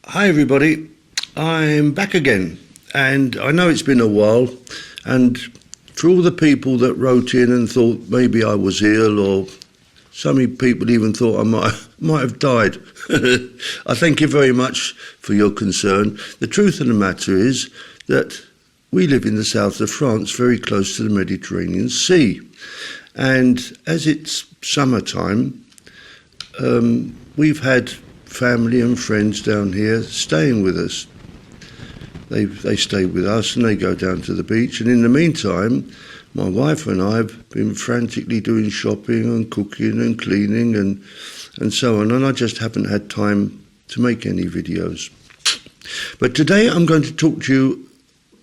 Hi everybody, I'm back again, and I know it's been a while, and for all the people that wrote in and thought maybe I was ill, or some people even thought I might have died, I thank you very much for your concern. The truth of the matter is that we live in the south of France, very close to the Mediterranean Sea, and as it's summertime, we've had family and friends down here staying with us. They stay with us and they go down to the beach, and in the meantime my wife and I have been frantically doing shopping and cooking and cleaning and so on, and I just haven't had time to make any videos. But today I'm going to talk to you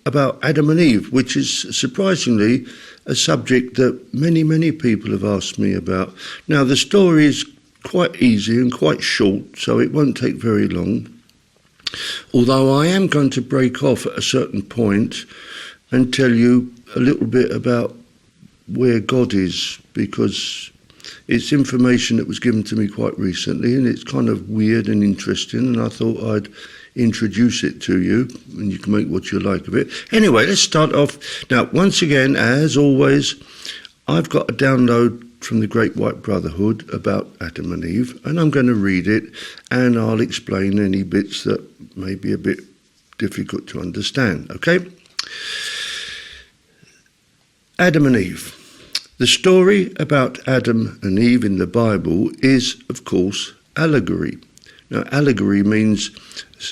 about Adam and Eve, which is surprisingly a subject that many people have asked me about. Now the story is quite easy and quite short, so it won't take very long. Although I am going to break off at a certain point and tell you a little bit about where God is, because it's information that was given to me quite recently and it's kind of weird and interesting, and I thought I'd introduce it to you and you can make what you like of it. Anyway, let's start off. Now, once again, as always, I've got a download from the Great White Brotherhood about Adam and Eve, and I'm going to read it and I'll explain any bits that may be a bit difficult to understand, okay? Adam and Eve. The story about Adam and Eve in the Bible is, of course, allegory. Now, allegory means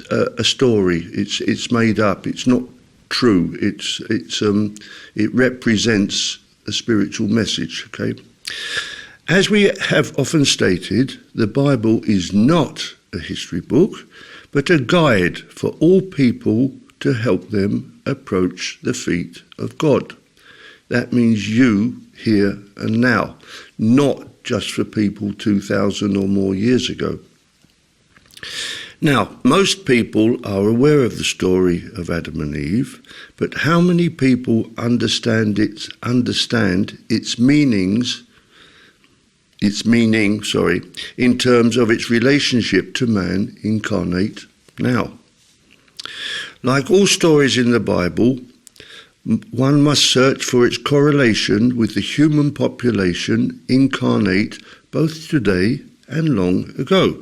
a story. It's made up. It's not true. It represents a spiritual message, okay? As we have often stated, the Bible is not a history book, but a guide for all people to help them approach the feet of God. That means you, here and now, not just for people 2,000 or more years ago. Now, most people are aware of the story of Adam and Eve, but how many people understand its meaning, in terms of its relationship to man incarnate now? Like all stories in the Bible, one must search for its correlation with the human population incarnate both today and long ago.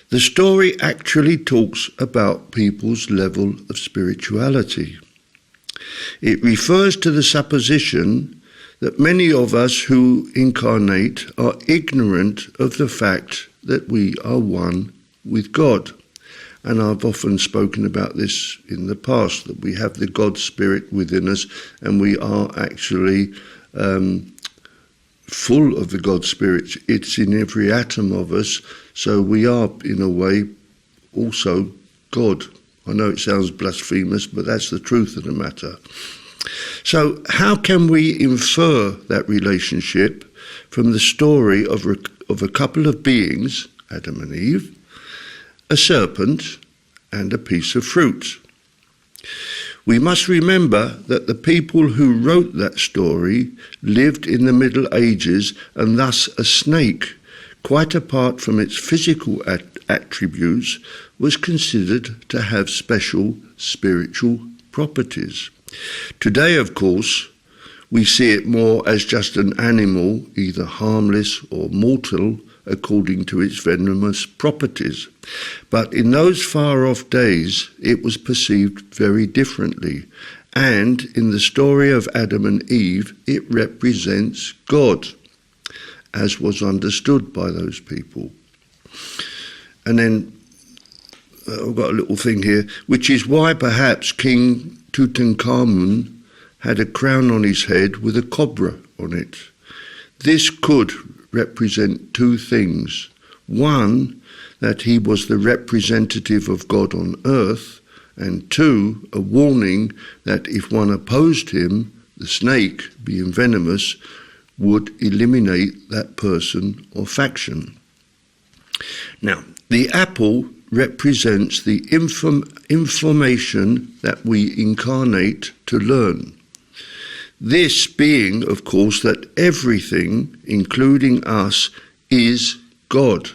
The story actually talks about people's level of spirituality. It refers to the supposition that many of us who incarnate are ignorant of the fact that we are one with God. And I've often spoken about this in the past, that we have the God Spirit within us and we are actually full of the God Spirit. It's in every atom of us, so we are, in a way, also God. I know it sounds blasphemous, but that's the truth of the matter. So how can we infer that relationship from the story of a couple of beings, Adam and Eve, a serpent and a piece of fruit? We must remember that the people who wrote that story lived in the Middle Ages, and thus a snake, quite apart from its physical attributes, was considered to have special spiritual properties. Today, of course, we see it more as just an animal, either harmless or mortal, according to its venomous properties. But in those far-off days, it was perceived very differently. And in the story of Adam and Eve, it represents God, as was understood by those people. And then I've got a little thing here, which is why perhaps King Tutankhamun had a crown on his head with a cobra on it. This could represent two things. One, that he was the representative of God on earth, and two, a warning that if one opposed him, the snake, being venomous, would eliminate that person or faction. Now, the apple represents the information that we incarnate to learn. This being, of course, that everything, including us, is God,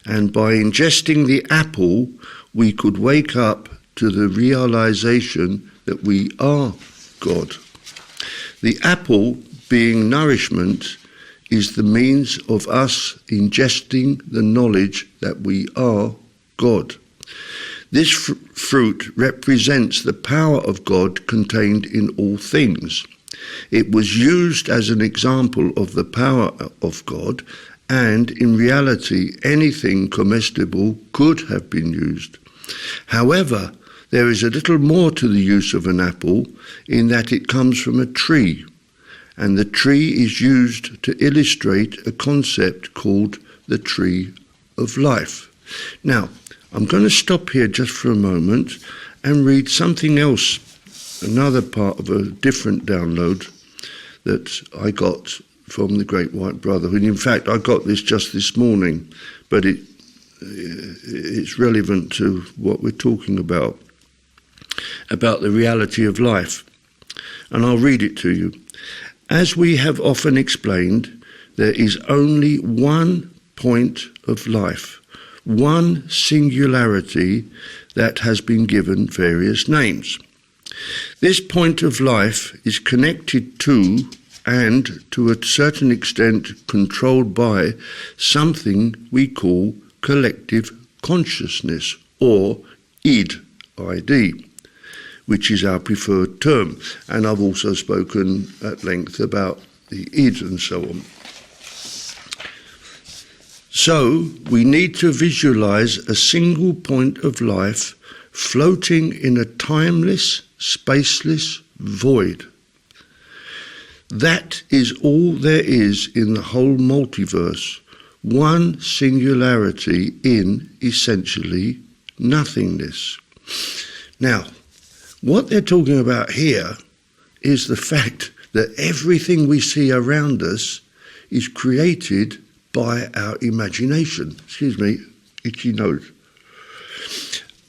and by ingesting the apple, we could wake up to the realization that we are God. The apple, being nourishment, is the means of us ingesting the knowledge that we are God. This fruit represents the power of God contained in all things. It was used as an example of the power of God, and in reality, anything comestible could have been used. However, there is a little more to the use of an apple in that it comes from a tree, and the tree is used to illustrate a concept called the tree of life. Now, I'm going to stop here just for a moment and read something else, another part of a different download that I got from the Great White Brotherhood. In fact, I got this just this morning, but it's relevant to what we're talking about the reality of life. And I'll read it to you. As we have often explained, there is only one point of life, one singularity that has been given various names. This point of life is connected to, and to a certain extent controlled by, something we call collective consciousness, or id, which is our preferred term. And I've also spoken at length about the id and so on. So we need to visualize a single point of life floating in a timeless, spaceless void. That is all there is in the whole multiverse, one singularity in, essentially, nothingness. Now, what they're talking about here is the fact that everything we see around us is created by our imagination. Excuse me, itchy nose.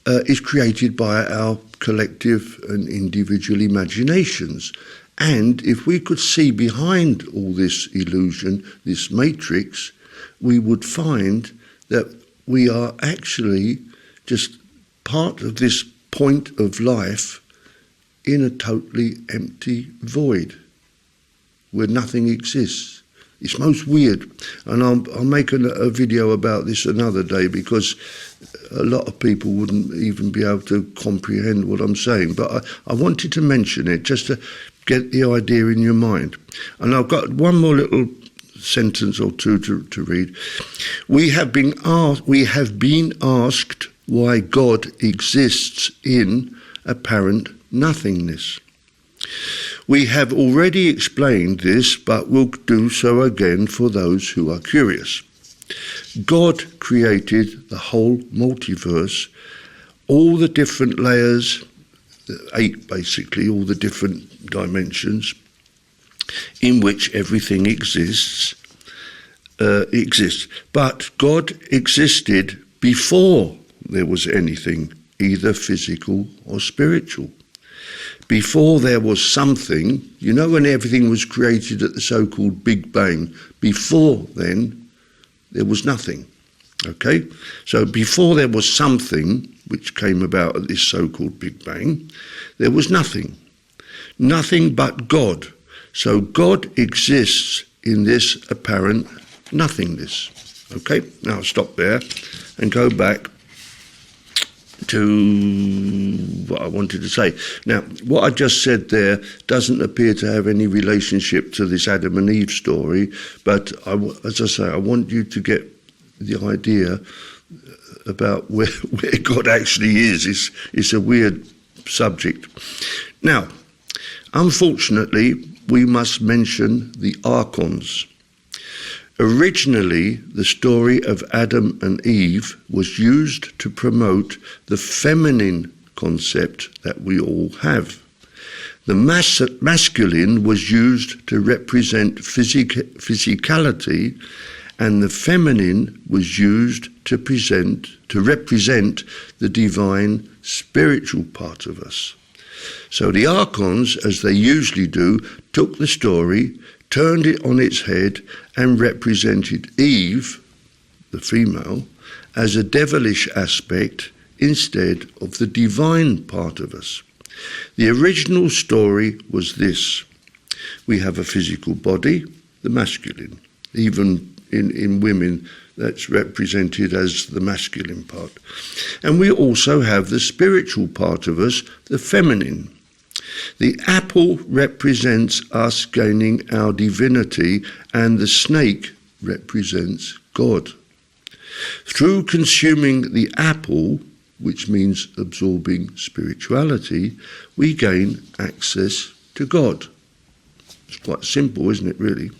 Is created by our collective and individual imaginations. And if we could see behind all this illusion, this matrix, we would find that we are actually just part of this point of life in a totally empty void where nothing exists. It's most weird, and I'll make a video about this another day, because a lot of people wouldn't even be able to comprehend what I'm saying. But I wanted to mention it just to get the idea in your mind. And I've got one more little sentence or two to read. We have been asked why God exists in apparent nothingness. We have already explained this, but we'll do so again for those who are curious. God created the whole multiverse, all the different layers, 8 basically, all the different dimensions in which everything exists. But God existed before there was anything, either physical or spiritual. Before there was something, you know, when everything was created at the so-called Big Bang, before then, there was nothing, okay? So before there was something, which came about at this so-called Big Bang, there was nothing. Nothing but God. So God exists in this apparent nothingness, okay? Now I'll stop there and go back to what I wanted to say. Now, what I just said there doesn't appear to have any relationship to this Adam and Eve story, but as I say, I want you to get the idea about where God actually is. It's a weird subject. Now, unfortunately, we must mention the Archons. Originally, the story of Adam and Eve was used to promote the feminine concept that we all have. The masculine was used to represent physicality, and the feminine was used to represent the divine spiritual part of us. So the Archons, as they usually do, took the story, turned it on its head, and represented Eve, the female, as a devilish aspect instead of the divine part of us. The original story was this. We have a physical body, the masculine. Even in women, that's represented as the masculine part. And we also have the spiritual part of us, the feminine. The apple represents us gaining our divinity, and the snake represents God. Through consuming the apple, which means absorbing spirituality, we gain access to God. It's quite simple, isn't it, really?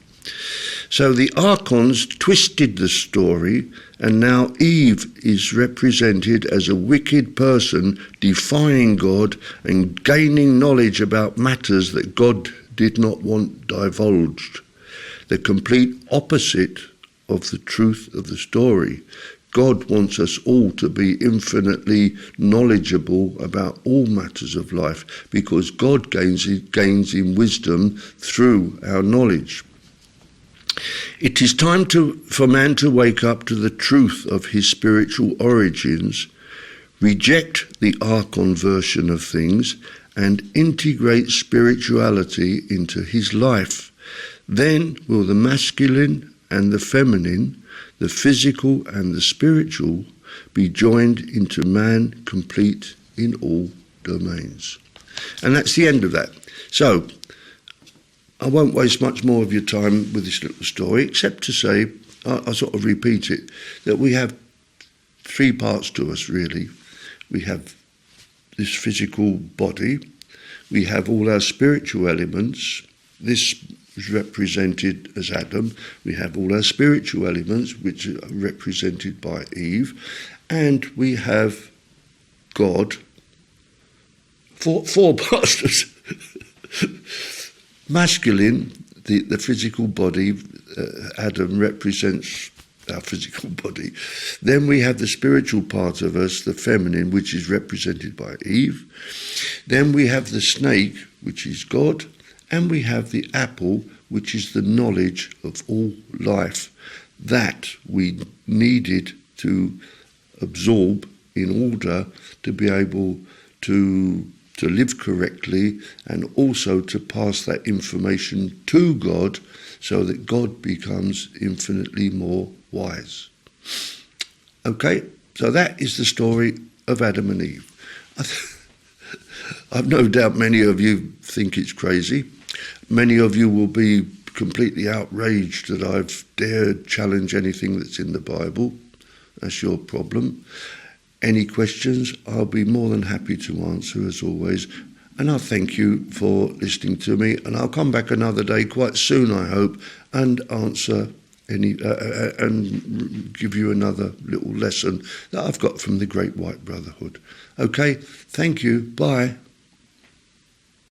So the Archons twisted the story, and now Eve is represented as a wicked person defying God and gaining knowledge about matters that God did not want divulged. The complete opposite of the truth of the story. God wants us all to be infinitely knowledgeable about all matters of life, because God gains in wisdom through our knowledge. It is time for man to wake up to the truth of his spiritual origins, reject the Archon version of things, and integrate spirituality into his life. Then will the masculine and the feminine, the physical and the spiritual, be joined into man complete in all domains. And that's the end of that. So, I won't waste much more of your time with this little story, except to say, I'll sort of repeat it, that we have three parts to us, really. We have this physical body, we have all our spiritual elements. This is represented as Adam. We have all our spiritual elements, which are represented by Eve. And we have God. Four parts. Masculine, the physical body, Adam represents our physical body. Then we have the spiritual part of us, the feminine, which is represented by Eve. Then we have the snake, which is God. And we have the apple, which is the knowledge of all life that we needed to absorb in order to be able to live correctly, and also to pass that information to God so that God becomes infinitely more wise. Okay, so that is the story of Adam and Eve. I've no doubt many of you think it's crazy. Many of you will be completely outraged that I've dared challenge anything that's in the Bible. That's your problem. Any questions, I'll be more than happy to answer, as always. And I thank you for listening to me. And I'll come back another day, quite soon, I hope, and answer any and give you another little lesson that I've got from the Great White Brotherhood. Okay, thank you. Bye.